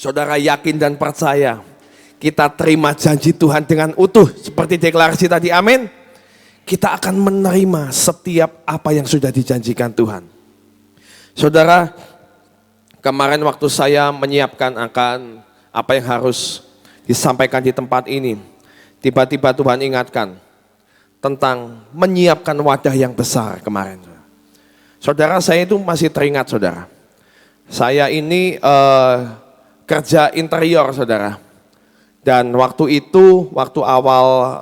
Saudara yakin dan percaya, kita terima janji Tuhan dengan utuh seperti deklarasi tadi, amin. Kita akan menerima setiap apa yang sudah dijanjikan Tuhan. Saudara, kemarin waktu saya menyiapkan akan apa yang harus disampaikan di tempat ini, tiba-tiba Tuhan ingatkan tentang menyiapkan wadah yang besar kemarin. Saudara, saya itu masih teringat saudara. Saya ini kerja interior saudara. Dan waktu itu, waktu awal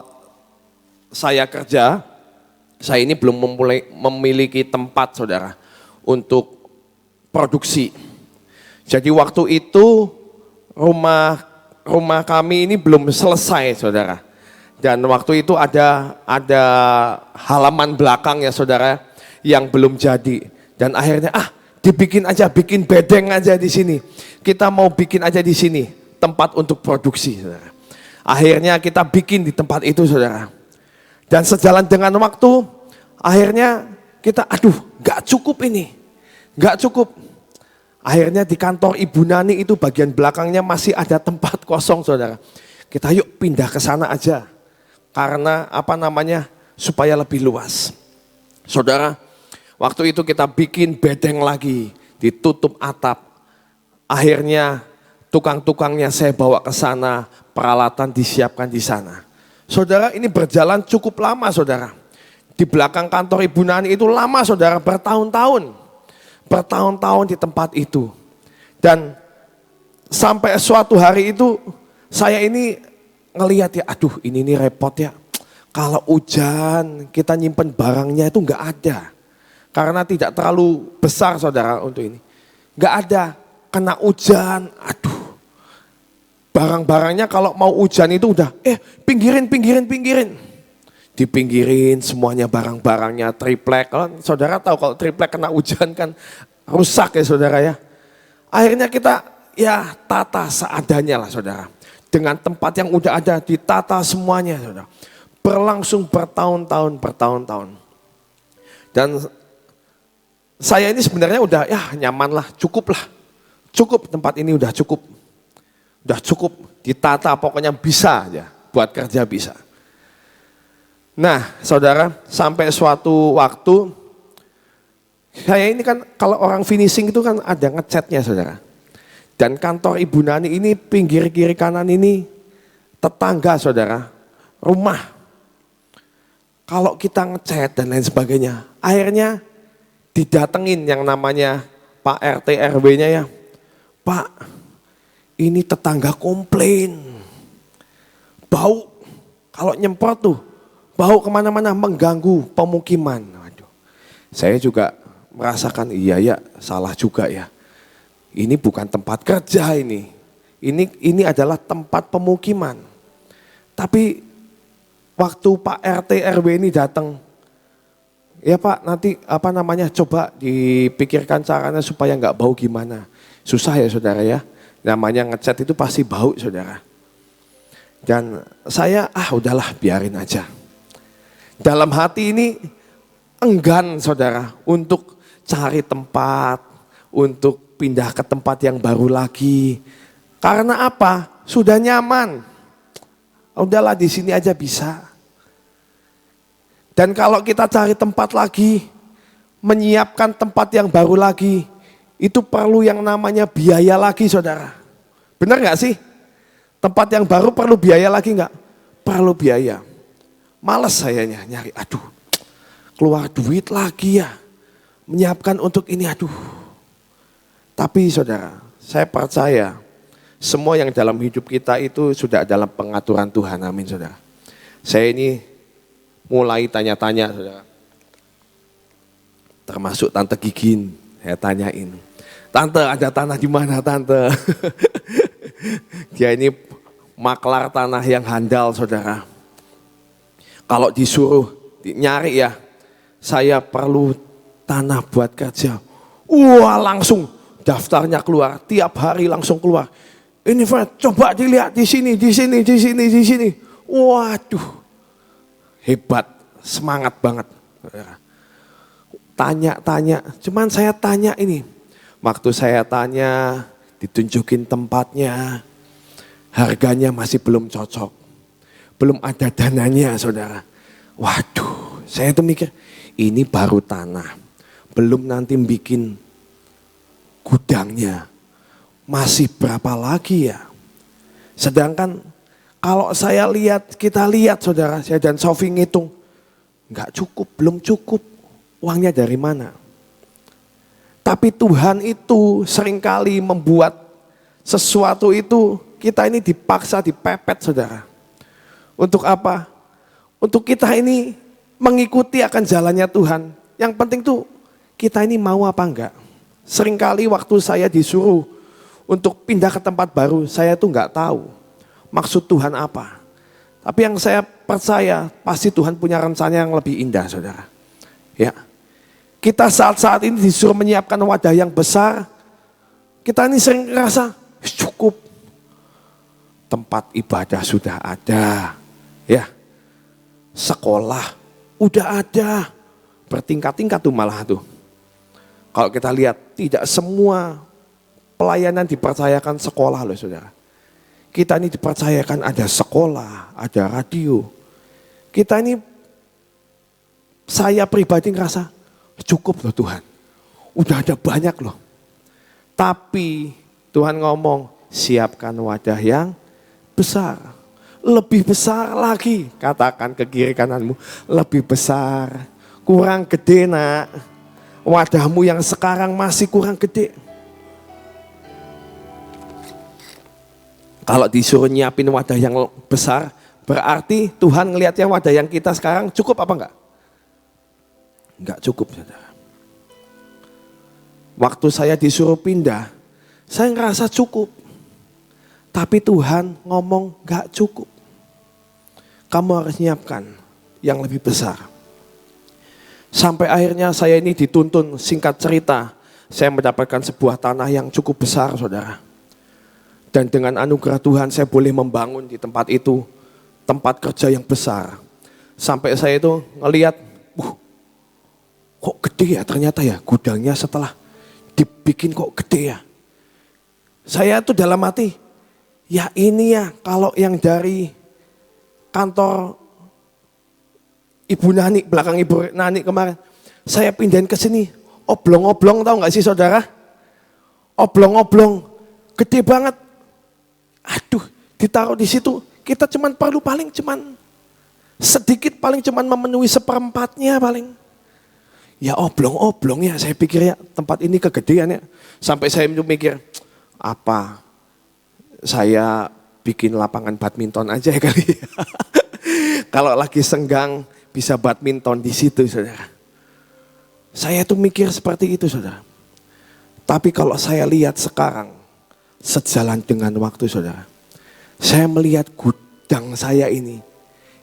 saya kerja, saya ini belum memiliki tempat saudara untuk produksi. Jadi waktu itu rumah kami ini belum selesai saudara. Dan waktu itu ada halaman belakang ya saudara yang belum jadi. Dan akhirnya dibikin aja, bikin bedeng aja di sini. Kita mau bikin aja di sini tempat untuk produksi saudara. Akhirnya kita bikin di tempat itu saudara. Dan sejalan dengan waktu, akhirnya kita gak cukup ini. Gak cukup. Akhirnya di kantor Ibu Nani itu bagian belakangnya masih ada tempat kosong saudara. Kita yuk pindah ke sana aja. Karena supaya lebih luas. Saudara, waktu itu kita bikin bedeng lagi, ditutup atap. Akhirnya tukang-tukangnya saya bawa ke sana, peralatan disiapkan di sana. Saudara, ini berjalan cukup lama saudara. Di belakang kantor Ibu Nani itu lama saudara, bertahun-tahun. Bertahun-tahun di tempat itu. Dan sampai suatu hari itu saya ini ngelihat ya, ini nih repot ya. Kalau hujan kita nyimpen barangnya itu enggak ada. Karena tidak terlalu besar saudara untuk ini. Enggak ada, kena hujan, barang-barangnya kalau mau hujan itu udah, pinggirin. Dipinggirin semuanya barang-barangnya triplek. Kalau saudara tahu kalau triplek kena hujan kan rusak ya saudara ya. Akhirnya kita ya tata seadanya lah saudara. Dengan tempat yang udah ada ditata semuanya saudara. Berlangsung bertahun-tahun. Dan saya ini sebenarnya udah nyaman lah, cukup lah. Cukup tempat ini udah cukup. Udah cukup ditata pokoknya bisa aja buat kerja bisa. Nah saudara, sampai suatu waktu saya ini kan kalau orang finishing itu kan ada ngecatnya saudara. Dan kantor Ibu Nani ini pinggir kiri kanan ini tetangga saudara, rumah. Kalau kita ngecat dan lain sebagainya, akhirnya didatengin yang namanya Pak RT RW-nya ya. Pak, ini tetangga komplain. Bau, kalau nyemprot tuh, bau kemana-mana mengganggu pemukiman. Waduh, saya juga merasakan iya ya, salah juga ya. Ini bukan tempat kerja ini. Ini adalah tempat pemukiman. Tapi waktu Pak RT RW ini datang, ya Pak nanti coba dipikirkan caranya supaya nggak bau gimana. Susah ya saudara ya, namanya ngecat itu pasti bau saudara. Dan saya udahlah biarin aja. Dalam hati ini enggan saudara untuk cari tempat, untuk pindah ke tempat yang baru lagi. Karena apa? Sudah nyaman. Udahlah di sini aja bisa. Dan kalau kita cari tempat lagi, menyiapkan tempat yang baru lagi, itu perlu yang namanya biaya lagi saudara. Benar gak sih? Tempat yang baru perlu biaya lagi gak? Perlu biaya. Males sayanya nyari, keluar duit lagi ya. Menyiapkan untuk ini, Tapi saudara, saya percaya semua yang dalam hidup kita itu sudah dalam pengaturan Tuhan, amin saudara. Saya ini mulai tanya-tanya saudara. Termasuk Tante Gigin, saya tanyain. Tante ada tanah di mana tante? Dia ini maklar tanah yang handal saudara. Kalau disuruh nyari ya, saya perlu tanah buat kerja. Wah langsung daftarnya keluar, tiap hari langsung keluar. Ini Fred, coba dilihat di sini. Waduh, hebat, semangat banget. Tanya-tanya, cuman saya tanya ini. Waktu saya tanya, ditunjukin tempatnya, harganya masih belum cocok. Belum ada dananya saudara. Waduh, saya tuh mikir ini baru tanah. Belum nanti bikin gudangnya. Masih berapa lagi ya? Sedangkan kalau kita lihat saudara, saya dan Sofi ngitung. Enggak cukup, belum cukup. Uangnya dari mana? Tapi Tuhan itu seringkali membuat sesuatu itu kita ini dipaksa, dipepet saudara. Untuk apa? Untuk kita ini mengikuti akan jalannya Tuhan. Yang penting tuh kita ini mau apa enggak. Seringkali waktu saya disuruh untuk pindah ke tempat baru, saya tuh enggak tahu maksud Tuhan apa. Tapi yang saya percaya pasti Tuhan punya rencana yang lebih indah saudara. Ya. Kita saat-saat ini disuruh menyiapkan wadah yang besar. Kita ini sering ngerasa cukup. Tempat ibadah sudah ada. Ya, sekolah udah ada, bertingkat-tingkat tuh malah tuh. Kalau kita lihat tidak semua pelayanan dipercayakan sekolah loh saudara. Kita ini dipercayakan ada sekolah, ada radio. Kita ini, saya pribadi ngerasa cukup loh Tuhan. Udah ada banyak loh. Tapi Tuhan ngomong siapkan wadah yang besar. Lebih besar lagi, katakan ke kiri kananmu, lebih besar, kurang gede nak, wadahmu yang sekarang masih kurang gede. Kalau disuruh nyiapin wadah yang besar, berarti Tuhan ngelihatnya wadah yang kita sekarang cukup apa enggak? Enggak cukup saudara. Waktu saya disuruh pindah, saya ngerasa cukup. Tapi Tuhan ngomong gak cukup. Kamu harus nyiapkan yang lebih besar. Sampai akhirnya saya ini dituntun, singkat cerita. Saya mendapatkan sebuah tanah yang cukup besar saudara. Dan dengan anugerah Tuhan saya boleh membangun di tempat itu. Tempat kerja yang besar. Sampai saya itu ngelihat, kok gede ya ternyata ya gudangnya setelah dibikin kok gede ya. Saya tuh dalam hati, ya ini ya kalau yang dari kantor Ibu Nani, belakang Ibu Nani kemarin. Saya pindahin ke sini, oblong-oblong tahu gak sih saudara? Oblong-oblong, gede banget. Aduh, ditaruh di situ, kita cuman perlu paling cuman sedikit, paling cuman memenuhi seperempatnya paling. Ya oblong-oblong ya, saya pikir ya tempat ini kegedean ya. Sampai saya mikir, apa saya bikin lapangan badminton aja ya kali ya. Kalau lagi senggang bisa badminton di situ saudara. Saya tuh mikir seperti itu saudara. Tapi kalau saya lihat sekarang, sejalan dengan waktu saudara. Saya melihat gudang saya ini.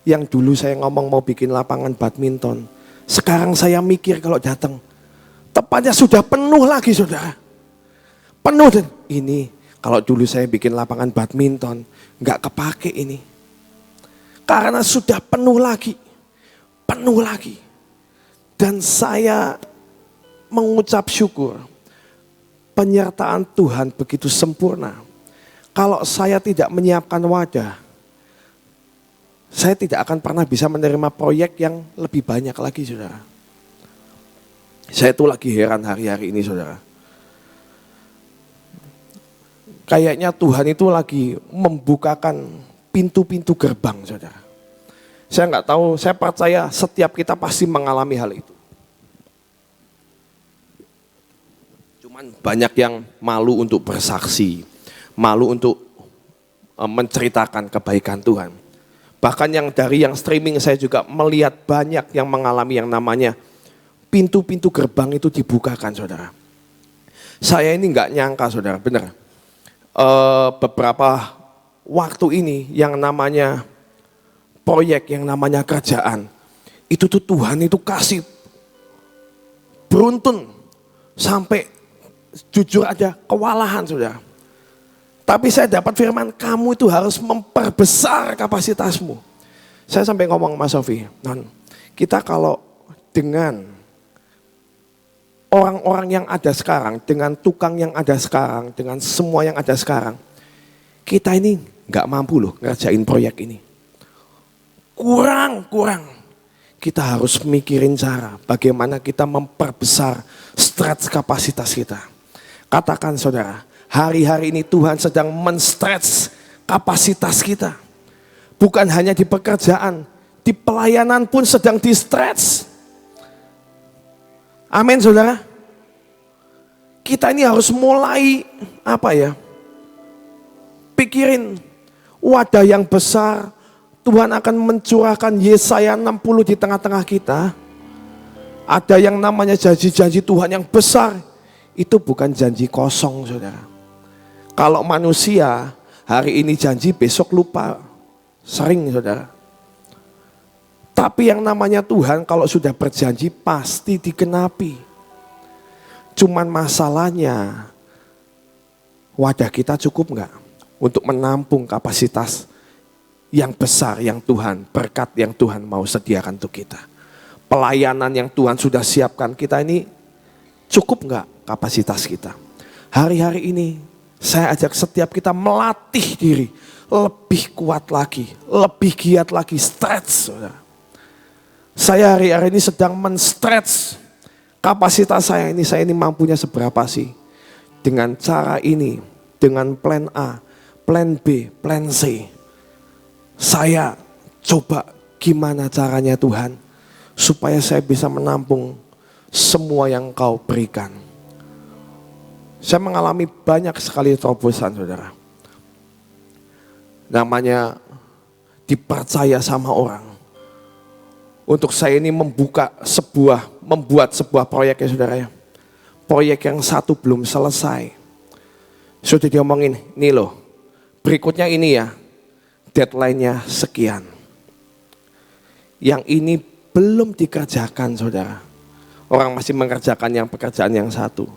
Yang dulu saya ngomong mau bikin lapangan badminton. Sekarang saya mikir kalau datang. Tepatnya sudah penuh lagi saudara. Penuh dan ini. Kalau dulu saya bikin lapangan badminton, nggak kepake ini. Karena sudah penuh lagi. Penuh lagi. Dan saya mengucap syukur. Penyertaan Tuhan begitu sempurna. Kalau saya tidak menyiapkan wadah, saya tidak akan pernah bisa menerima proyek yang lebih banyak lagi saudara. Saya tuh lagi heran hari-hari ini saudara. Kayaknya Tuhan itu lagi membukakan pintu-pintu gerbang saudara. Saya nggak tahu, saya percaya setiap kita pasti mengalami hal itu. Cuman banyak yang malu untuk bersaksi, malu untuk menceritakan kebaikan Tuhan. Bahkan dari yang streaming saya juga melihat banyak yang mengalami yang namanya pintu-pintu gerbang itu dibukakan saudara. Saya ini nggak nyangka saudara, benar. Beberapa waktu ini yang namanya proyek, yang namanya kerjaan, itu tuh Tuhan itu kasih beruntun sampai jujur aja kewalahan saudara. Tapi saya dapat firman, kamu itu harus memperbesar kapasitasmu. Saya sampai ngomong Mas Sofi, non, kita kalau dengan orang-orang yang ada sekarang, dengan tukang yang ada sekarang, dengan semua yang ada sekarang, kita ini nggak mampu loh ngerjain proyek ini. Kurang. Kita harus mikirin cara bagaimana kita memperbesar stretch kapasitas kita. Katakan saudara, hari-hari ini Tuhan sedang men-stretch kapasitas kita. Bukan hanya di pekerjaan, di pelayanan pun sedang di-stretch. Amin saudara. Kita ini harus mulai pikirin wadah yang besar. Tuhan akan mencurahkan Yesaya 60 di tengah-tengah kita. Ada yang namanya janji-janji Tuhan yang besar. Itu bukan janji kosong saudara. Kalau manusia hari ini janji besok lupa. Sering saudara. Tapi yang namanya Tuhan kalau sudah berjanji pasti digenapi. Cuman masalahnya wadah kita cukup enggak untuk menampung kapasitas yang besar yang Tuhan, berkat yang Tuhan mau sediakan untuk kita. Pelayanan yang Tuhan sudah siapkan kita ini cukup enggak kapasitas kita. Hari-hari ini saya ajak setiap kita melatih diri lebih kuat lagi, lebih giat lagi, stretch saudara. Saya hari-hari ini sedang men-stretch kapasitas saya ini mampunya seberapa sih? Dengan cara ini, dengan plan A, plan B, plan C. Saya coba gimana caranya Tuhan supaya saya bisa menampung semua yang Kau berikan. Saya mengalami banyak sekali terobosan saudara. Namanya dipercaya sama orang. Untuk saya ini membuat sebuah proyek ya saudara ya. Proyek yang satu belum selesai. Sudah diomongin, nih loh, berikutnya ini ya, deadline-nya sekian. Yang ini belum dikerjakan saudara. Orang masih mengerjakan yang pekerjaan yang satu.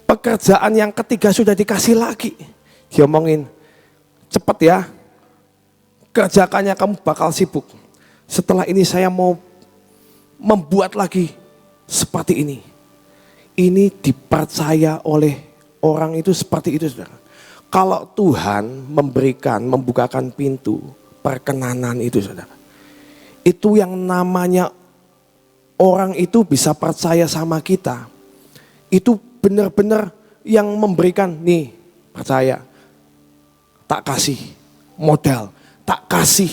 Pekerjaan yang ketiga sudah dikasih lagi. Diomongin, cepat ya, kerjakannya kamu bakal sibuk. Setelah ini saya mau membuat lagi seperti ini. Ini dipercaya oleh orang itu seperti itu saudara. Kalau Tuhan membukakan pintu perkenanan itu saudara. Itu yang namanya orang itu bisa percaya sama kita. Itu benar-benar yang memberikan, nih percaya. Tak kasih modal, tak kasih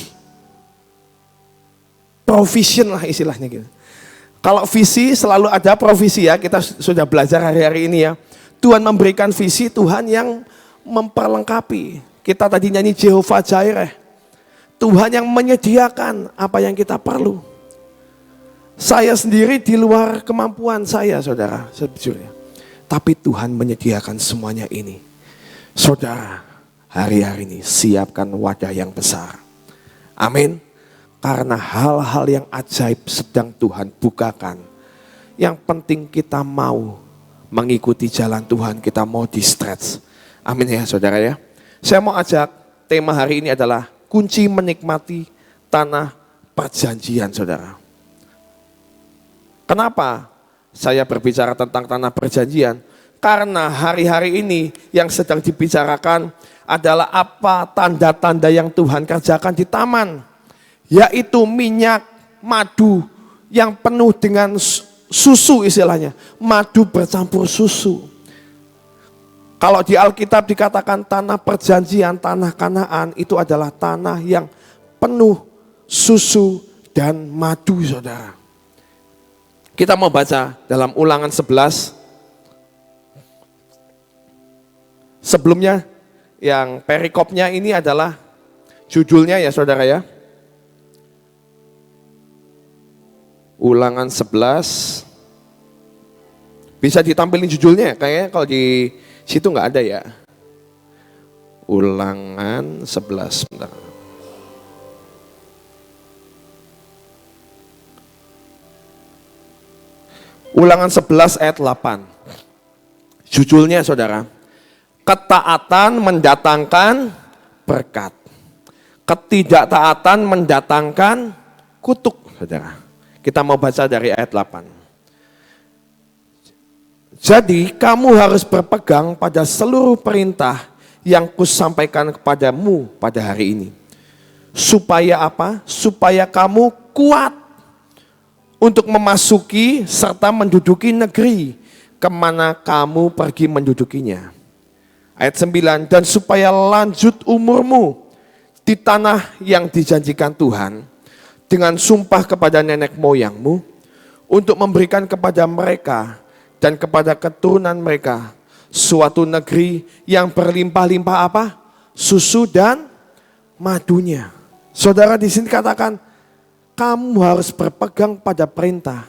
provision lah istilahnya gitu. Kalau visi selalu ada provisi ya, kita sudah belajar hari-hari ini ya. Tuhan memberikan visi, Tuhan yang memperlengkapi. Kita tadi nyanyi Jehovah Jireh. Tuhan yang menyediakan apa yang kita perlu. Saya sendiri di luar kemampuan saya saudara, sejujurnya. Tapi Tuhan menyediakan semuanya ini. Saudara, hari-hari ini siapkan wadah yang besar. Amin. Karena hal-hal yang ajaib sedang Tuhan bukakan. Yang penting kita mau mengikuti jalan Tuhan, kita mau di stretch. Amin ya saudara ya. Saya mau ajak tema hari ini adalah kunci menikmati tanah perjanjian saudara. Kenapa saya berbicara tentang tanah perjanjian? Karena hari-hari ini yang sedang dibicarakan adalah apa tanda-tanda yang Tuhan kerjakan di taman. Yaitu minyak, madu yang penuh dengan susu istilahnya. Madu bercampur susu. Kalau di Alkitab dikatakan tanah perjanjian, tanah Kanaan itu adalah tanah yang penuh susu dan madu saudara. Kita mau baca dalam Ulangan 11. Sebelumnya yang perikopnya ini adalah judulnya ya saudara ya. Ulangan 11. Bisa ditampilin judulnya, kayaknya kalau di situ nggak ada ya. Ulangan 11. Bentar. Ulangan 11 ayat 8. Judulnya saudara, ketaatan mendatangkan berkat. Ketidaktaatan mendatangkan kutuk saudara. Kita mau baca dari ayat 8. Jadi kamu harus berpegang pada seluruh perintah yang kusampaikan kepadamu pada hari ini. Supaya apa? Supaya kamu kuat untuk memasuki serta menduduki negeri kemana kamu pergi mendudukinya. Ayat 9, dan supaya lanjut umurmu di tanah yang dijanjikan Tuhan dengan sumpah kepada nenek moyangmu untuk memberikan kepada mereka dan kepada keturunan mereka suatu negeri yang berlimpah-limpah apa? Susu dan madunya. Saudara, di sini katakan kamu harus berpegang pada perintah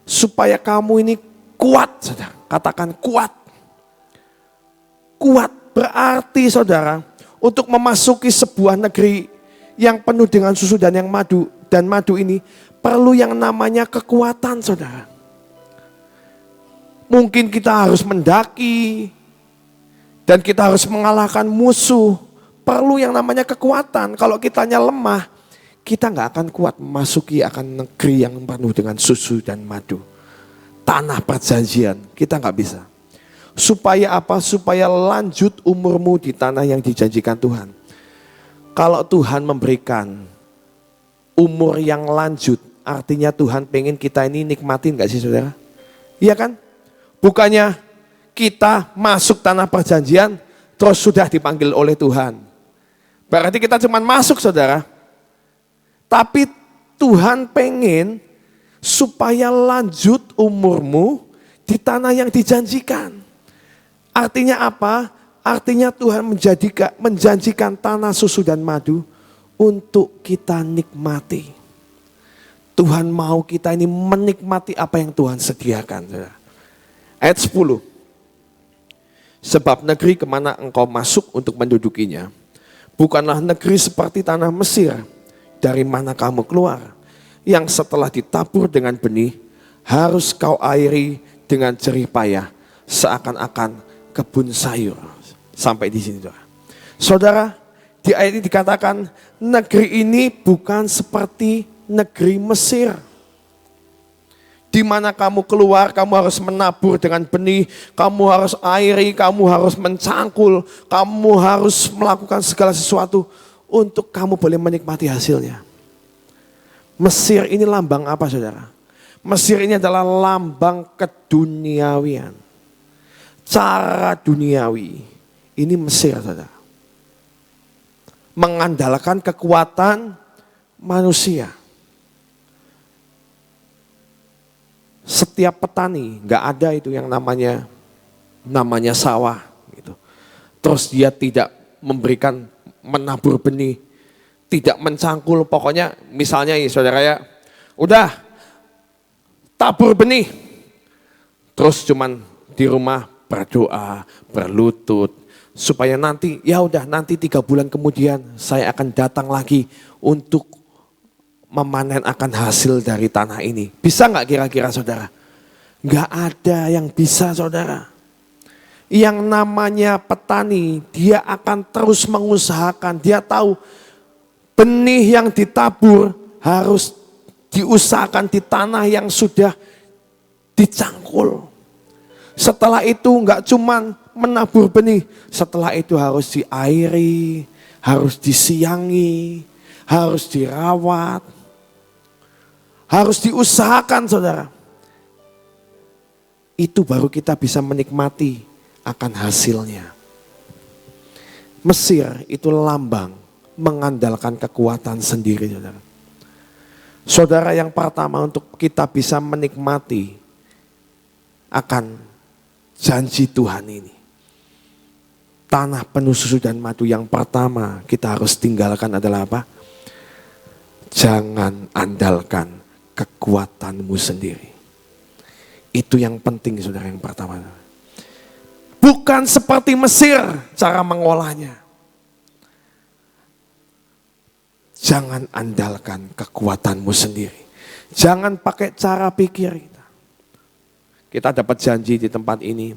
supaya kamu ini kuat, saudara. Katakan kuat. Kuat berarti, saudara, untuk memasuki sebuah negeri yang penuh dengan susu dan yang madu, dan madu ini perlu yang namanya kekuatan, saudara. Mungkin kita harus mendaki dan kita harus mengalahkan musuh. Perlu yang namanya kekuatan. Kalau kitanya lemah, kita nggak akan kuat memasuki akan negeri yang penuh dengan susu dan madu. Tanah perjanjian, kita nggak bisa. Supaya apa? Supaya lanjut umurmu di tanah yang dijanjikan Tuhan. Kalau Tuhan memberikan umur yang lanjut, artinya Tuhan pengen kita ini nikmatin gak sih, saudara? Iya kan? Bukannya kita masuk tanah perjanjian terus sudah dipanggil oleh Tuhan. Berarti kita cuma masuk, saudara. Tapi Tuhan pengen supaya lanjut umurmu di tanah yang dijanjikan. Artinya apa? Artinya Tuhan menjanjikan tanah susu dan madu untuk kita nikmati. Tuhan mau kita ini menikmati apa yang Tuhan sediakan, saudara. Ayat 10. Sebab negeri kemana engkau masuk untuk mendudukinya, bukanlah negeri seperti tanah Mesir, dari mana kamu keluar, yang setelah ditabur dengan benih, harus kau airi dengan jerih payah, seakan-akan kebun sayur. Sampai di sini, saudara. Saudara, di ayat ini dikatakan, negeri ini bukan seperti negeri Mesir. Di mana kamu keluar, kamu harus menabur dengan benih, kamu harus airi, kamu harus mencangkul, kamu harus melakukan segala sesuatu untuk kamu boleh menikmati hasilnya. Mesir ini lambang apa, saudara? Mesir ini adalah lambang keduniawian. Cara duniawi, ini Mesir, saudara. Mengandalkan kekuatan manusia. Setiap petani nggak ada itu yang namanya sawah gitu. Terus dia tidak memberikan menabur benih, tidak mencangkul, pokoknya misalnya ya saudara ya, udah tabur benih, terus cuman di rumah berdoa, berlutut, supaya nanti ya udah nanti 3 bulan kemudian saya akan datang lagi untuk memanen akan hasil dari tanah ini. Bisa nggak kira-kira, saudara? Nggak ada yang bisa, saudara. Yang namanya petani, dia akan terus mengusahakan. Dia tahu benih yang ditabur harus diusahakan di tanah yang sudah dicangkul. Setelah itu nggak cuman menabur benih, setelah itu harus diairi, harus disiangi, harus dirawat. Harus diusahakan, saudara. Itu baru kita bisa menikmati akan hasilnya. Mesir itu lambang mengandalkan kekuatan sendiri, saudara. Saudara, yang pertama untuk kita bisa menikmati akan janji Tuhan ini. Tanah penuh susu dan madu, yang pertama kita harus tinggalkan adalah apa? Jangan andalkan kekuatanmu sendiri. Itu yang penting, saudara, yang pertama. Bukan seperti Mesir cara mengolahnya. Jangan andalkan kekuatanmu sendiri. Jangan pakai cara pikir kita. Kita dapat janji di tempat ini.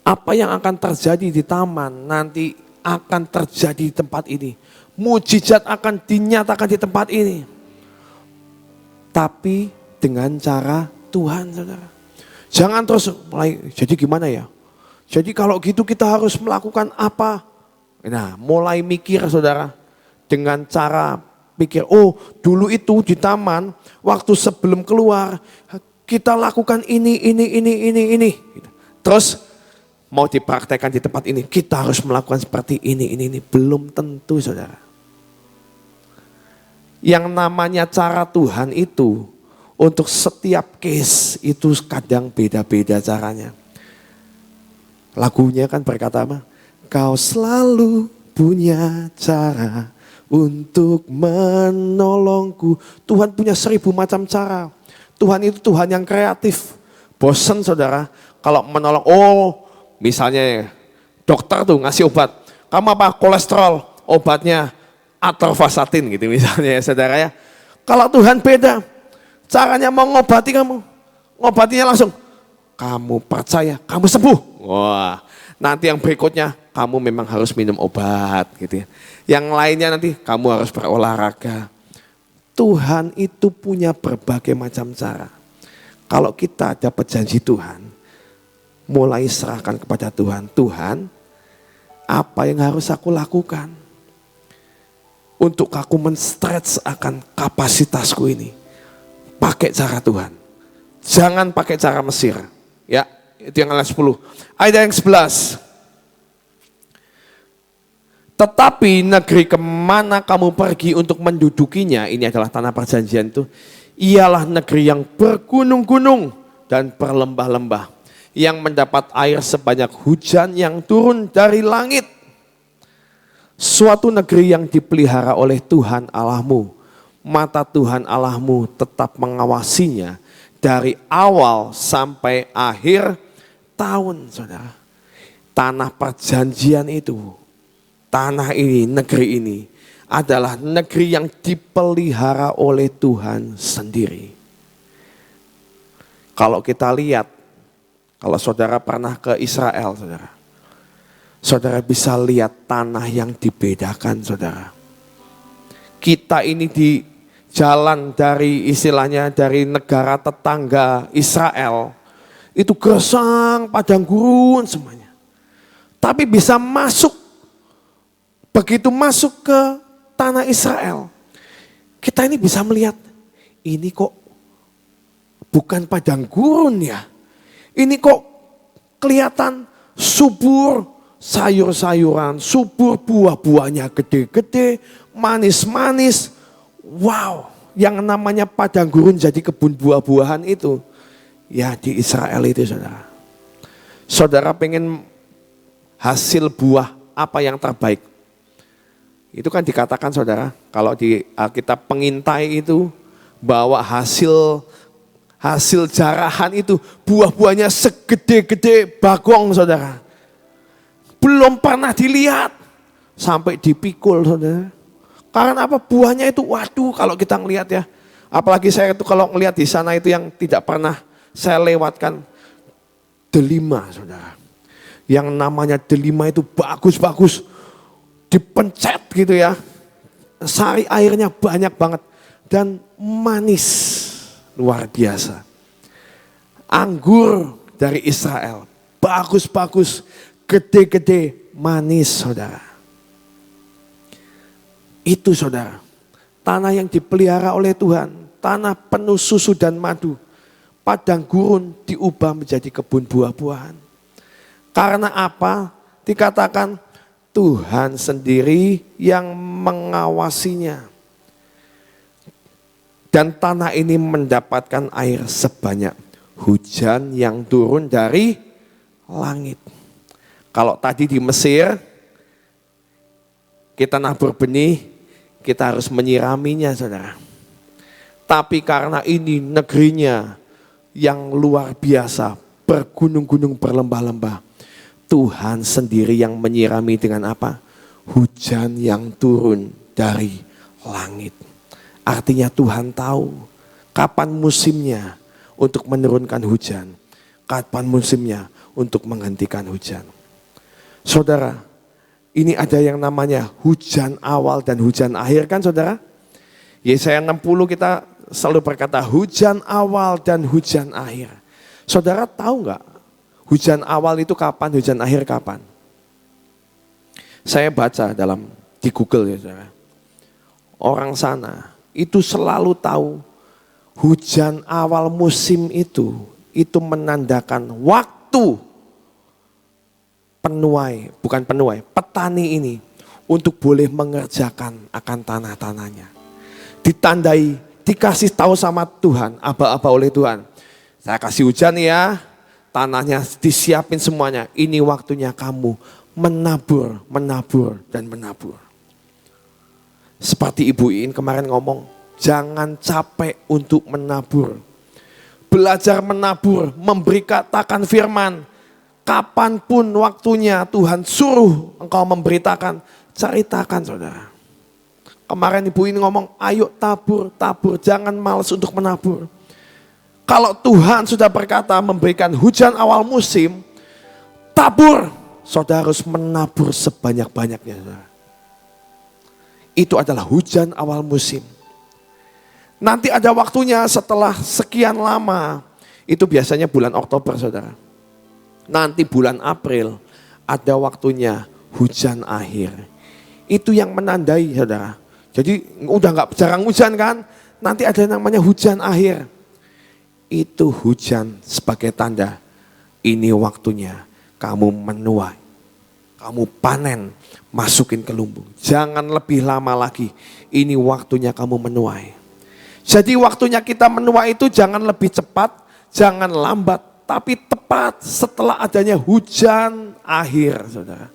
Apa yang akan terjadi di taman nanti akan terjadi di tempat ini. Mujizat akan dinyatakan di tempat ini. Tapi dengan cara Tuhan, saudara. Jangan terus mulai, jadi gimana ya? Jadi kalau gitu kita harus melakukan apa? Nah, mulai mikir saudara. Dengan cara pikir, oh dulu itu di taman, waktu sebelum keluar, kita lakukan ini. Terus mau dipraktekkan di tempat ini, kita harus melakukan seperti ini. Belum tentu saudara. Yang namanya cara Tuhan itu, untuk setiap case itu kadang beda-beda caranya. Lagunya kan berkata apa? Kau selalu punya cara untuk menolongku. Tuhan punya 1000 macam cara. Tuhan itu Tuhan yang kreatif. Bosen saudara kalau menolong. Oh misalnya dokter tuh ngasih obat. Kamu apa? Kolesterol. Obatnya atorvastatin gitu misalnya ya saudara ya. Kalau Tuhan beda. Caranya mau ngobati kamu. Ngobatinya langsung. Kamu percaya, kamu sembuh. Wah, nanti yang berikutnya kamu memang harus minum obat gitu ya. Yang lainnya nanti kamu harus berolahraga. Tuhan itu punya berbagai macam cara. Kalau kita dapat janji Tuhan, mulai serahkan kepada Tuhan. Tuhan, apa yang harus aku lakukan untuk aku men-stretch akan kapasitasku ini? Pakai cara Tuhan. Jangan pakai cara Mesir. Ya, itu yang ayat 10. Ayat yang 11. Tetapi negeri kemana kamu pergi untuk mendudukinya, ini adalah tanah perjanjian itu, ialah negeri yang bergunung-gunung dan berlembah-lembah, yang mendapat air sebanyak hujan yang turun dari langit. Suatu negeri yang dipelihara oleh Tuhan Allahmu, mata Tuhan Allahmu tetap mengawasinya dari awal sampai akhir tahun, saudara. Tanah perjanjian itu, tanah ini, negeri ini adalah negeri yang dipelihara oleh Tuhan sendiri. Kalau kita lihat, kalau saudara pernah ke Israel, saudara bisa lihat tanah yang dibedakan, saudara. Kita ini di jalan dari istilahnya dari negara tetangga Israel, itu gersang, padang gurun semuanya. Tapi bisa masuk, begitu masuk ke tanah Israel, kita ini bisa melihat, ini kok bukan padang gurun ya. Ini kok kelihatan subur sayur-sayuran, subur buah-buahnya gede-gede, manis-manis. Wow, yang namanya padang gurun jadi kebun buah-buahan itu, ya di Israel itu saudara. Saudara pengen hasil buah apa yang terbaik? Itu kan dikatakan saudara, kalau di Alkitab pengintai itu bawa hasil jarahan itu buah-buahnya segede-gede bagong saudara. Belum pernah dilihat sampai dipikul saudara. Karena apa? Buahnya itu, waduh kalau kita ngelihat ya. Apalagi saya itu kalau ngelihat di sana itu yang tidak pernah saya lewatkan. Delima saudara. Yang namanya delima itu bagus-bagus. Dipencet gitu ya. Sari airnya banyak banget. Dan manis. Luar biasa. Anggur dari Israel. Bagus-bagus. Gede-gede. Manis saudara. Itu saudara, tanah yang dipelihara oleh Tuhan, tanah penuh susu dan madu, padang gurun diubah menjadi kebun buah-buahan. Karena apa? Dikatakan Tuhan sendiri yang mengawasinya. Dan tanah ini mendapatkan air sebanyak hujan yang turun dari langit. Kalau tadi di Mesir, kita nabur benih, kita harus menyiraminya saudara. Tapi karena ini negerinya yang luar biasa, bergunung-gunung, berlembah-lembah. Tuhan sendiri yang menyirami dengan apa? Hujan yang turun dari langit. Artinya Tuhan tahu kapan musimnya untuk menurunkan hujan. Kapan musimnya untuk menghentikan hujan. Saudara, ini ada yang namanya hujan awal dan hujan akhir kan saudara? Yesaya 60 kita selalu berkata hujan awal dan hujan akhir. Saudara tahu nggak hujan awal itu kapan, hujan akhir kapan? Saya baca di Google ya saudara. Orang sana itu selalu tahu hujan awal musim itu menandakan waktu petani ini untuk boleh mengerjakan akan tanah-tanahnya. Ditandai, dikasih tahu sama Tuhan, aba-aba oleh Tuhan. Saya kasih hujan ya, tanahnya disiapin semuanya. Ini waktunya kamu menabur, dan menabur. Seperti Ibu Iin kemarin ngomong, jangan capek untuk menabur. Belajar menabur, memberi katakan firman. Kapanpun waktunya Tuhan suruh engkau memberitakan, ceritakan saudara. Kemarin Ibu Iin ngomong, ayo tabur, jangan malas untuk menabur. Kalau Tuhan sudah berkata memberikan hujan awal musim, tabur, saudara harus menabur sebanyak-banyaknya. Saudara. Itu adalah hujan awal musim. Nanti ada waktunya setelah sekian lama, itu biasanya bulan Oktober saudara. Nanti bulan April ada waktunya hujan akhir. Itu yang menandai saudara. Jadi udah gak jarang hujan kan, nanti ada yang namanya hujan akhir. Itu hujan sebagai tanda ini waktunya kamu menuai, kamu panen, masukin ke lumbung. Jangan lebih lama lagi, ini waktunya kamu menuai. Jadi waktunya kita menuai itu jangan lebih cepat, jangan lambat, tapi tepat setelah adanya hujan akhir saudara.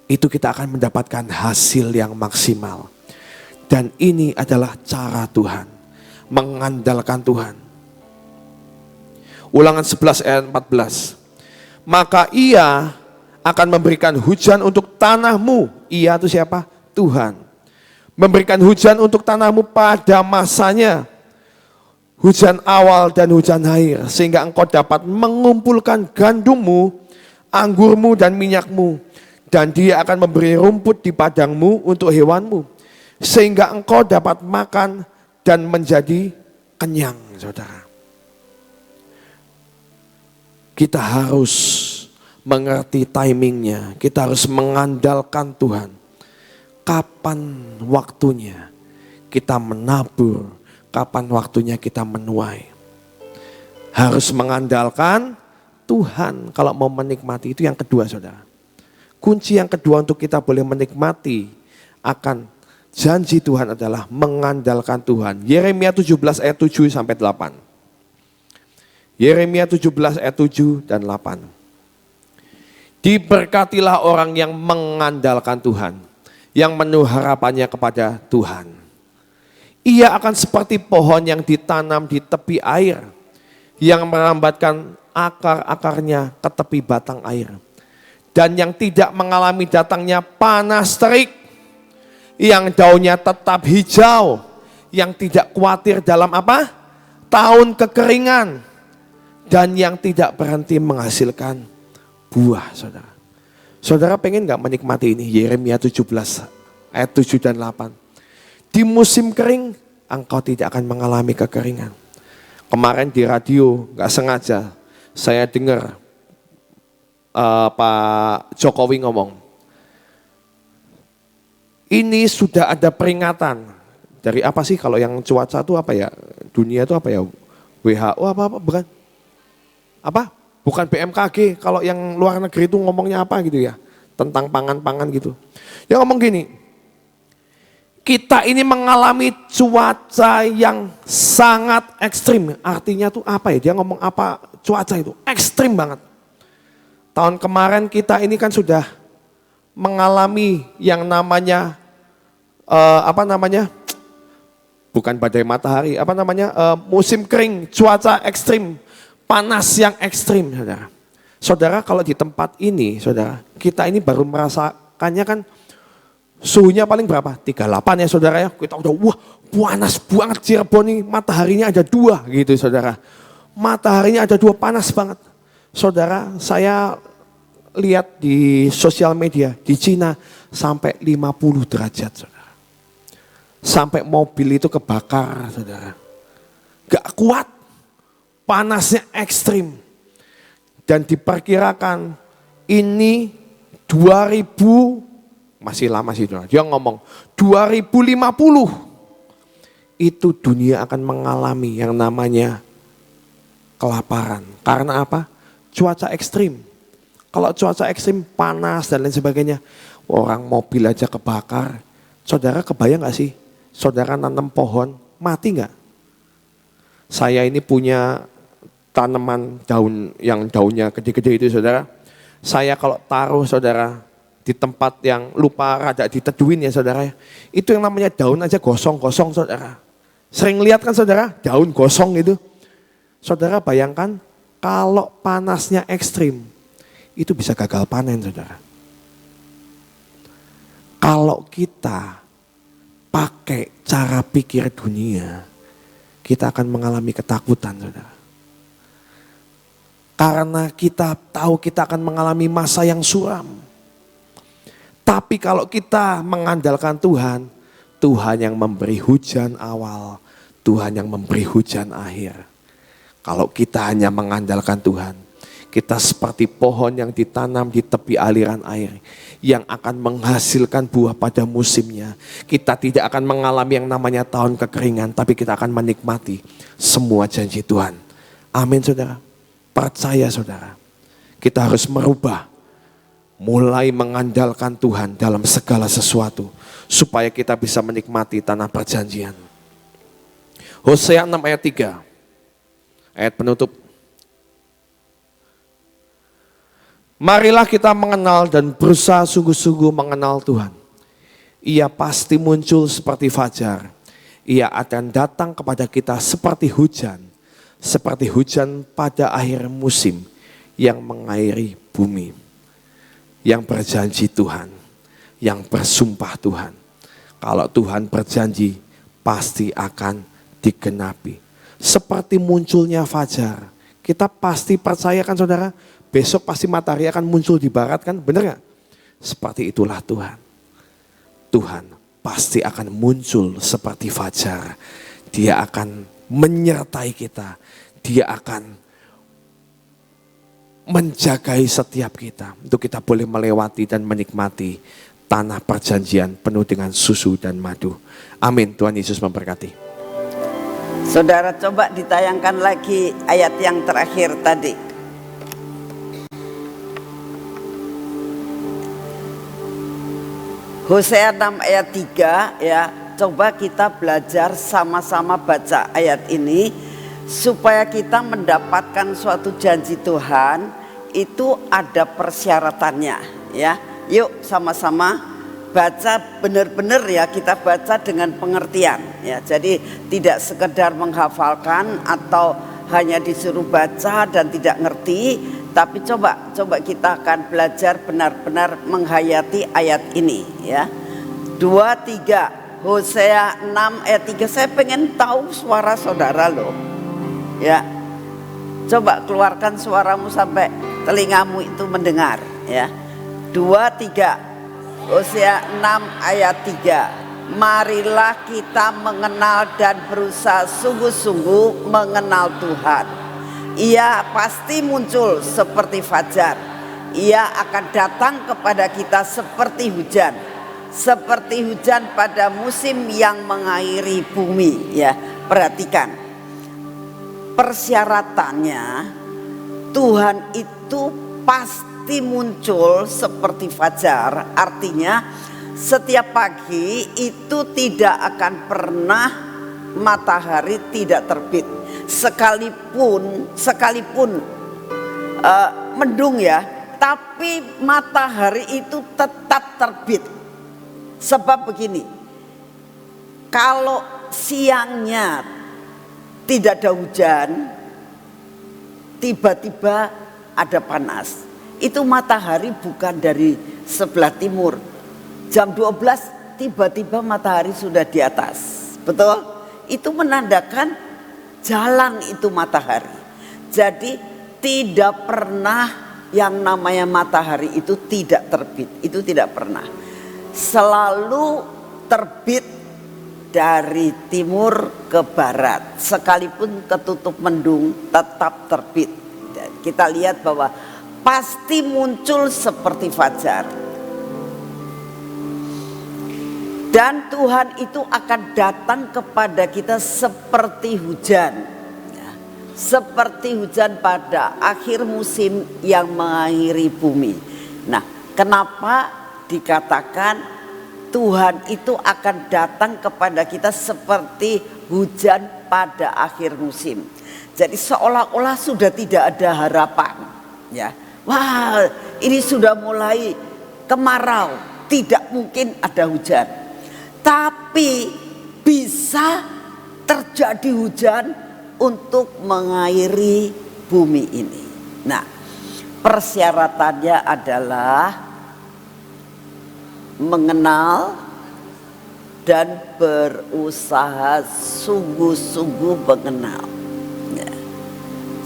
Itu kita akan mendapatkan hasil yang maksimal. Dan ini adalah cara Tuhan, mengandalkan Tuhan. Ulangan 11 ayat 14. Maka ia akan memberikan hujan untuk tanahmu. Ia itu siapa? Tuhan. Memberikan hujan untuk tanahmu pada masanya. Hujan awal dan hujan akhir. Sehingga engkau dapat mengumpulkan gandummu, anggurmu dan minyakmu. Dan dia akan memberi rumput di padangmu untuk hewanmu. Sehingga engkau dapat makan dan menjadi kenyang saudara. Kita harus mengerti timingnya, kita harus mengandalkan Tuhan. Kapan waktunya kita menabur, kapan waktunya kita menuai. Harus mengandalkan Tuhan kalau mau menikmati, itu yang kedua saudara. Kunci yang kedua untuk kita boleh menikmati akan janji Tuhan adalah mengandalkan Tuhan. Yeremia 17 ayat 7 sampai 8. Yeremia 17 ayat 7 dan 8. Diberkatilah orang yang mengandalkan Tuhan, yang menuh harapannya kepada Tuhan. Ia akan seperti pohon yang ditanam di tepi air, yang merambatkan akar-akarnya ke tepi batang air. Dan yang tidak mengalami datangnya panas terik, yang daunnya tetap hijau, yang tidak khawatir dalam apa? Tahun kekeringan. Dan yang tidak berhenti menghasilkan buah saudara. Saudara pengen gak menikmati ini? Yeremia 17 ayat 7 dan 8. Di musim kering engkau tidak akan mengalami kekeringan. Kemarin di radio gak sengaja saya dengar Pak Jokowi ngomong. Ini sudah ada peringatan. Dari apa sih kalau yang cuaca itu apa ya? Dunia itu apa ya? WHO apa bukan? Apa? Bukan BMKG, kalau yang luar negeri itu ngomongnya apa gitu ya, tentang pangan-pangan gitu. Dia ngomong gini, kita ini mengalami cuaca yang sangat ekstrim. Artinya tuh apa ya, dia ngomong apa cuaca itu, ekstrim banget. Tahun kemarin kita ini kan sudah mengalami yang namanya, bukan badai matahari, musim kering, cuaca ekstrim. Panas yang ekstrim, saudara. Saudara kalau di tempat ini, saudara, kita ini baru merasakannya kan suhunya paling berapa? 38 ya saudara ya. Kita udah wah panas banget Cirebon nih, mataharinya ada 2 gitu saudara. Mataharinya ada 2, panas banget. Saudara, saya lihat di sosial media di Cina sampai 50 derajat saudara. Sampai mobil itu kebakar saudara. Gak kuat. panasnya ekstrim. Dan diperkirakan ini 2000, masih lama sih dia ngomong 2050 itu dunia akan mengalami yang namanya kelaparan. Karena apa? Cuaca ekstrim. Kalau cuaca ekstrim, panas dan lain sebagainya, orang mobil aja kebakar. Saudara kebayang gak sih? Saudara nanam pohon, mati gak? Saya ini punya tanaman daun yang daunnya gede-gede itu saudara. Saya kalau taruh saudara di tempat yang lupa rada diteduhin ya saudara. Itu yang namanya daun aja gosong-gosong saudara. Sering lihat kan saudara, daun gosong itu. Saudara bayangkan kalau panasnya ekstrim, itu bisa gagal panen saudara. Kalau kita pakai cara pikir dunia, kita akan mengalami ketakutan saudara. Karena kita tahu kita akan mengalami masa yang suram. Tapi kalau kita mengandalkan Tuhan, Tuhan yang memberi hujan awal, Tuhan yang memberi hujan akhir. Kalau kita hanya mengandalkan Tuhan, kita seperti pohon yang ditanam di tepi aliran air yang akan menghasilkan buah pada musimnya. Kita tidak akan mengalami yang namanya tahun kekeringan, tapi kita akan menikmati semua janji Tuhan. Amin saudara. Percaya saudara. Kita harus merubah, mulai mengandalkan Tuhan dalam segala sesuatu supaya kita bisa menikmati tanah perjanjian. Hosea 6 ayat 3. Ayat penutup. Marilah kita mengenal dan berusaha sungguh-sungguh mengenal Tuhan. Ia pasti muncul seperti fajar. Ia akan datang kepada kita seperti hujan pada akhir musim yang mengairi bumi. Yang berjanji Tuhan, yang bersumpah Tuhan. Kalau Tuhan berjanji, pasti akan digenapi. Seperti munculnya fajar. Kita pasti percaya kan saudara, besok pasti matahari akan muncul di barat kan, benar gak? Seperti itulah Tuhan. Tuhan pasti akan muncul seperti fajar. Dia akan menyertai kita. Dia akan menjagai setiap kita. Untuk kita boleh melewati dan menikmati tanah perjanjian penuh dengan susu dan madu. Amin. Tuhan Yesus memberkati. Saudara coba ditayangkan lagi ayat yang terakhir tadi. Hosea 6 ayat 3 ya. Coba kita belajar sama-sama baca ayat ini supaya kita mendapatkan suatu janji Tuhan itu ada persyaratannya ya. Yuk sama-sama baca benar-benar ya, kita baca dengan pengertian ya. Jadi tidak sekedar menghafalkan atau hanya disuruh baca dan tidak ngerti, tapi coba kita akan belajar benar-benar menghayati ayat ini ya. 2, 3 Hosea 6 ayat 3. Saya pengen tahu suara saudara loh ya. Coba keluarkan suaramu sampai telingamu itu mendengar ya. 2, 3 Hosea 6 ayat 3. Marilah kita mengenal dan berusaha sungguh-sungguh mengenal Tuhan. Ia pasti muncul seperti fajar. Ia akan datang kepada kita seperti hujan. Seperti hujan pada musim yang mengairi bumi ya. Perhatikan. Persyaratannya Tuhan itu pasti muncul seperti fajar. Artinya setiap pagi itu tidak akan pernah matahari tidak terbit. Sekalipun mendung ya, tapi matahari itu tetap terbit. Sebab begini, kalau siangnya tidak ada hujan, tiba-tiba ada panas. Itu matahari bukan dari sebelah timur. Jam 12 tiba-tiba matahari sudah di atas. Betul? Itu menandakan jalan itu matahari. Jadi tidak pernah yang namanya matahari itu tidak terbit. Itu tidak pernah. Selalu terbit dari timur ke barat, sekalipun ketutup mendung tetap terbit. Dan kita lihat bahwa pasti muncul seperti fajar. Dan Tuhan itu akan datang kepada kita seperti hujan, ya, seperti hujan pada akhir musim yang mengakhiri bumi. Nah, kenapa dikatakan Tuhan itu akan datang kepada kita seperti hujan pada akhir musim? Jadi seolah-olah sudah tidak ada harapan, ya. Wah, ini sudah mulai kemarau, tidak mungkin ada hujan. Tapi bisa terjadi hujan untuk mengairi bumi ini. Nah, persyaratannya adalah mengenal dan berusaha sungguh-sungguh mengenal. Ya.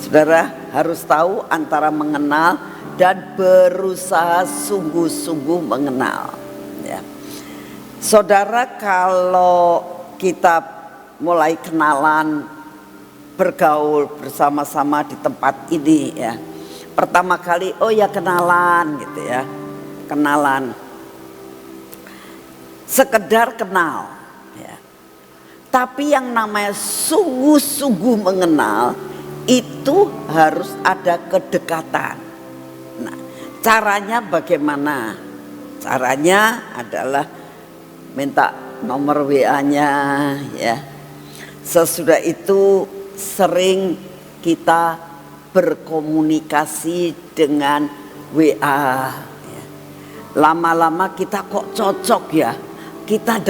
Saudara harus tahu antara mengenal dan berusaha sungguh-sungguh mengenal. Ya. Saudara, kalau kita mulai kenalan, bergaul bersama-sama di tempat ini, ya, pertama kali oh ya kenalan gitu ya, kenalan, sekedar kenal, ya. Tapi yang namanya sungguh-sungguh mengenal itu harus ada kedekatan. Nah, caranya bagaimana? Caranya adalah minta nomor WA-nya, ya. Sesudah itu sering kita berkomunikasi dengan WA, ya. Lama-lama kita kok cocok ya. Kita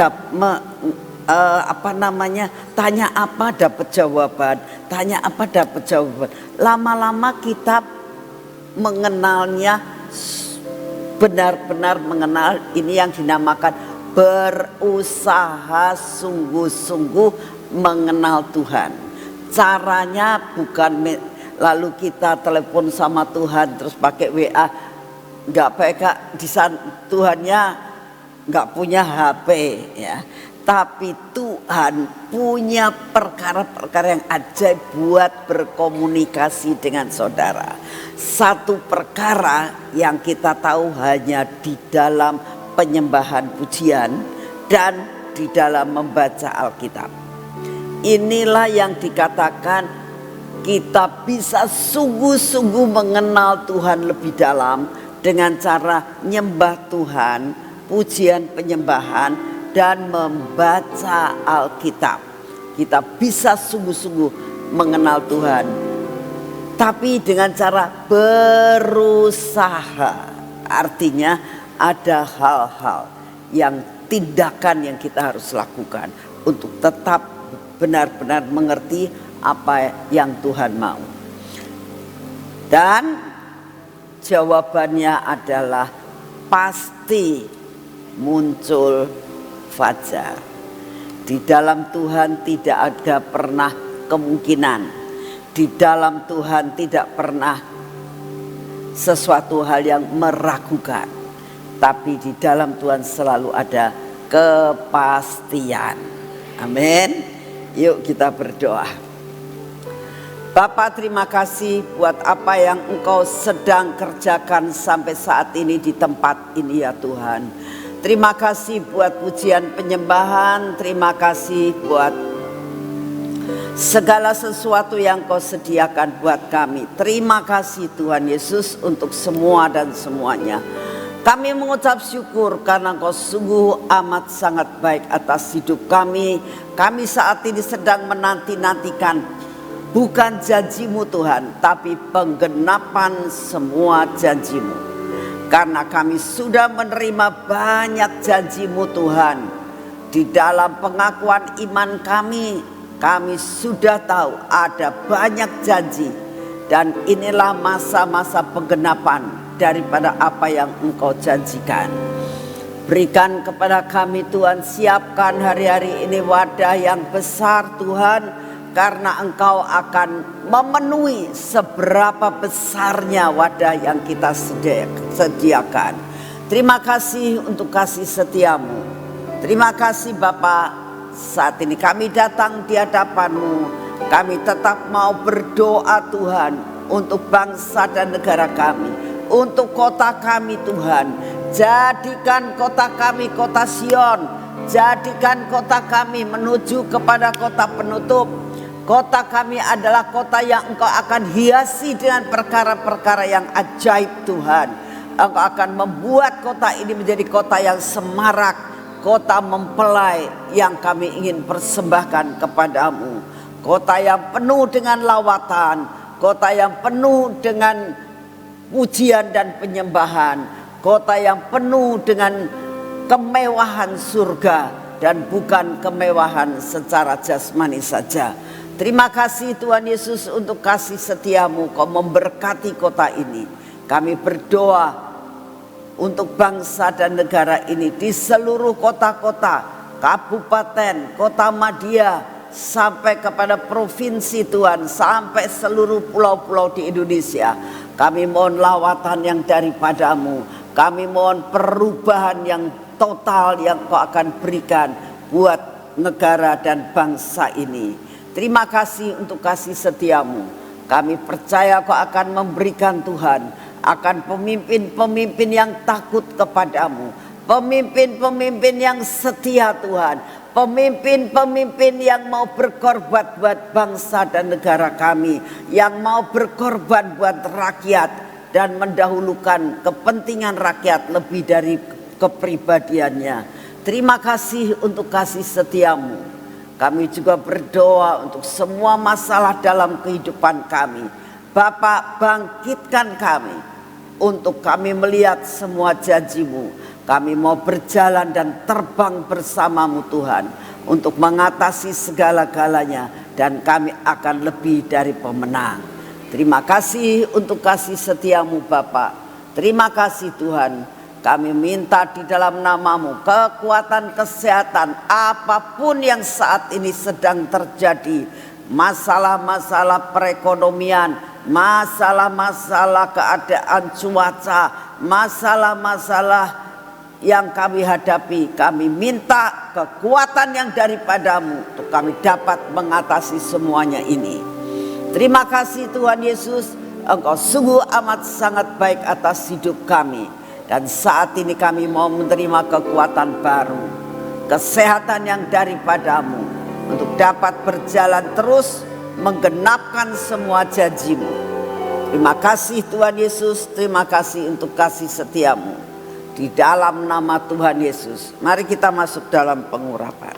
tanya apa dapat jawaban, tanya apa dapat jawaban. Lama-lama kita mengenalnya, benar-benar mengenal. Ini yang dinamakan berusaha sungguh-sungguh mengenal Tuhan. Caranya bukan lalu kita telepon sama Tuhan terus pakai WA, nggak pakai di sana, Tuhannya nggak punya HP, ya. Tapi Tuhan punya perkara-perkara yang ajaib buat berkomunikasi dengan saudara. Satu perkara yang kita tahu hanya di dalam penyembahan pujian dan di dalam membaca Alkitab. Inilah yang dikatakan kita bisa sungguh-sungguh mengenal Tuhan lebih dalam dengan cara nyembah Tuhan, pujian penyembahan, dan membaca Alkitab. Kita bisa sungguh-sungguh mengenal Tuhan, tapi dengan cara berusaha. Artinya ada hal-hal yang tindakan yang kita harus lakukan untuk tetap benar-benar mengerti apa yang Tuhan mau. Dan jawabannya adalah pasti muncul fajar. Di dalam Tuhan tidak ada pernah kemungkinan. Di dalam Tuhan tidak pernah sesuatu hal yang meragukan. Tapi di dalam Tuhan selalu ada kepastian. Amin. Yuk kita berdoa. Bapa, terima kasih buat apa yang Engkau sedang kerjakan sampai saat ini di tempat ini ya Tuhan. Terima kasih buat pujian penyembahan. Terima kasih buat segala sesuatu yang Kau sediakan buat kami. Terima kasih Tuhan Yesus untuk semua dan semuanya. Kami mengucap syukur karena Kau sungguh amat sangat baik atas hidup kami. Kami saat ini sedang menanti-nantikan bukan janji-Mu Tuhan, tapi penggenapan semua janji-Mu. Karena kami sudah menerima banyak janji-Mu Tuhan. Di dalam pengakuan iman kami sudah tahu ada banyak janji. Dan inilah masa-masa penggenapan daripada apa yang Engkau janjikan. Berikan kepada kami Tuhan, siapkan hari-hari ini wadah yang besar Tuhan. Karena Engkau akan memenuhi seberapa besarnya wadah yang kita sediakan. Terima kasih untuk kasih setia-Mu. Terima kasih Bapa, saat ini kami datang di hadapan-Mu. Kami tetap mau berdoa Tuhan untuk bangsa dan negara kami, untuk kota kami Tuhan. Jadikan kota kami kota Sion, jadikan kota kami menuju kepada kota penutup. Kota kami adalah kota yang Engkau akan hiasi dengan perkara-perkara yang ajaib Tuhan. Engkau akan membuat kota ini menjadi kota yang semarak, kota mempelai yang kami ingin persembahkan kepadamu. Kota yang penuh dengan lawatan, kota yang penuh dengan pujian dan penyembahan, kota yang penuh dengan kemewahan surga dan bukan kemewahan secara jasmani saja. Terima kasih Tuhan Yesus untuk kasih setiamu, Kau memberkati kota ini. Kami berdoa untuk bangsa dan negara ini di seluruh kota-kota, kabupaten, kota madya, sampai kepada provinsi Tuhan, sampai seluruh pulau-pulau di Indonesia. Kami mohon lawatan yang daripadamu, kami mohon perubahan yang total yang Kau akan berikan buat negara dan bangsa ini. Terima kasih untuk kasih setiamu. Kami percaya Kau akan memberikan Tuhan, akan pemimpin-pemimpin yang takut kepadamu, pemimpin-pemimpin yang setia Tuhan, pemimpin-pemimpin yang mau berkorban buat bangsa dan negara kami, yang mau berkorban buat rakyat dan mendahulukan kepentingan rakyat lebih dari kepribadiannya. Terima kasih untuk kasih setiamu. Kami juga berdoa untuk semua masalah dalam kehidupan kami. Bapak, bangkitkan kami untuk kami melihat semua janji-Mu. Kami mau berjalan dan terbang bersama-Mu Tuhan, untuk mengatasi segala-galanya, dan kami akan lebih dari pemenang. Terima kasih untuk kasih setiamu Bapak. Terima kasih Tuhan. Kami minta di dalam nama-Mu kekuatan, kesehatan, apapun yang saat ini sedang terjadi, masalah-masalah perekonomian, masalah-masalah keadaan cuaca, masalah-masalah yang kami hadapi, kami minta kekuatan yang daripadamu untuk kami dapat mengatasi semuanya ini. Terima kasih Tuhan Yesus, Engkau sungguh amat sangat baik atas hidup kami. Dan saat ini kami mau menerima kekuatan baru, kesehatan yang daripadamu, untuk dapat berjalan terus menggenapkan semua janji-Mu. Terima kasih Tuhan Yesus, terima kasih untuk kasih setiamu. Di dalam nama Tuhan Yesus, mari kita masuk dalam pengurapan.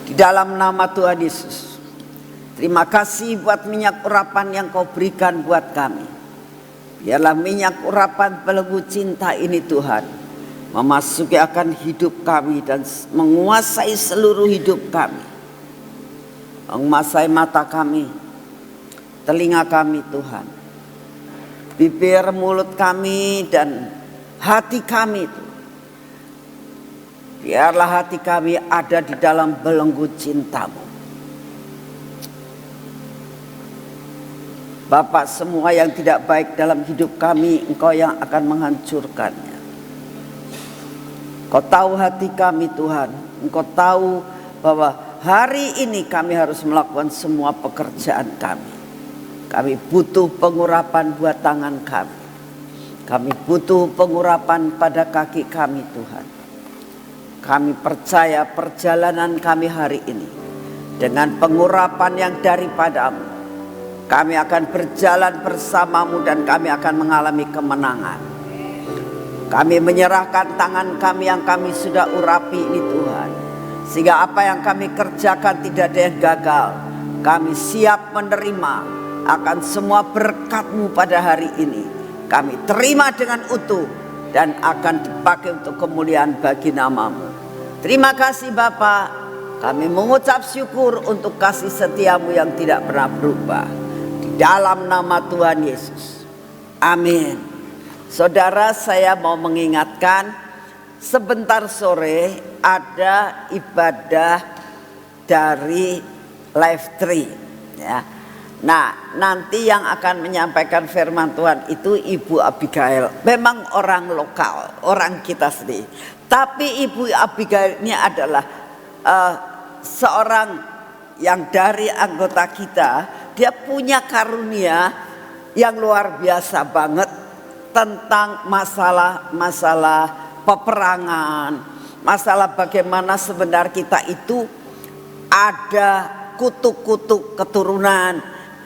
Di dalam nama Tuhan Yesus, terima kasih buat minyak urapan yang Kau berikan buat kami. Biarlah minyak urapan belenggu cinta ini Tuhan memasuki akan hidup kami dan menguasai seluruh hidup kami. Menguasai mata kami, telinga kami Tuhan, bibir, mulut kami, dan hati kami Tuhan. Biarlah hati kami ada di dalam belenggu cinta-Mu. Bapak, semua yang tidak baik dalam hidup kami, Engkau yang akan menghancurkannya. Engkau tahu hati kami Tuhan. Engkau tahu bahwa hari ini kami harus melakukan semua pekerjaan kami. Kami butuh pengurapan buat tangan kami. Kami butuh pengurapan pada kaki kami Tuhan. Kami percaya perjalanan kami hari ini dengan pengurapan yang daripadamu, kami akan berjalan bersama-Mu dan kami akan mengalami kemenangan. Kami menyerahkan tangan kami yang kami sudah urapi ini Tuhan, sehingga apa yang kami kerjakan tidak ada yang gagal. Kami siap menerima akan semua berkat-Mu pada hari ini. Kami terima dengan utuh dan akan dipakai untuk kemuliaan bagi nama-Mu. Terima kasih Bapa, kami mengucap syukur untuk kasih setiamu yang tidak pernah berubah. Di dalam nama Tuhan Yesus, amin. Saudara, saya mau mengingatkan, sebentar sore ada ibadah dari Life Tree. ya. Nah, nanti yang akan menyampaikan firman Tuhan itu Ibu Abigail. Memang orang lokal, orang kita sendiri. Tapi Ibu Abigail ini adalah seorang yang dari anggota kita. Dia punya karunia yang luar biasa banget tentang masalah peperangan, masalah bagaimana sebenarnya kita itu ada kutuk-kutuk keturunan.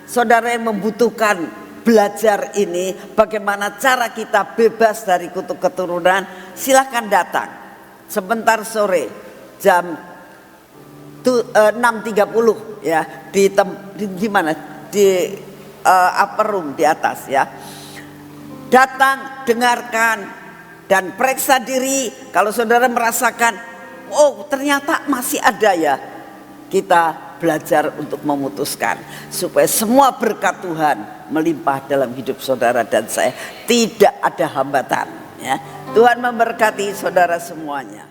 Saudara yang membutuhkan belajar ini, bagaimana cara kita bebas dari kutuk keturunan, silakan datang sebentar sore jam 6.30 ya di mana di upper room di atas ya. Datang, dengarkan dan periksa diri. Kalau saudara merasakan, oh ternyata masih ada ya, kita belajar untuk memutuskan supaya semua berkat Tuhan melimpah dalam hidup saudara dan saya, tidak ada hambatan ya. Tuhan memberkati saudara semuanya.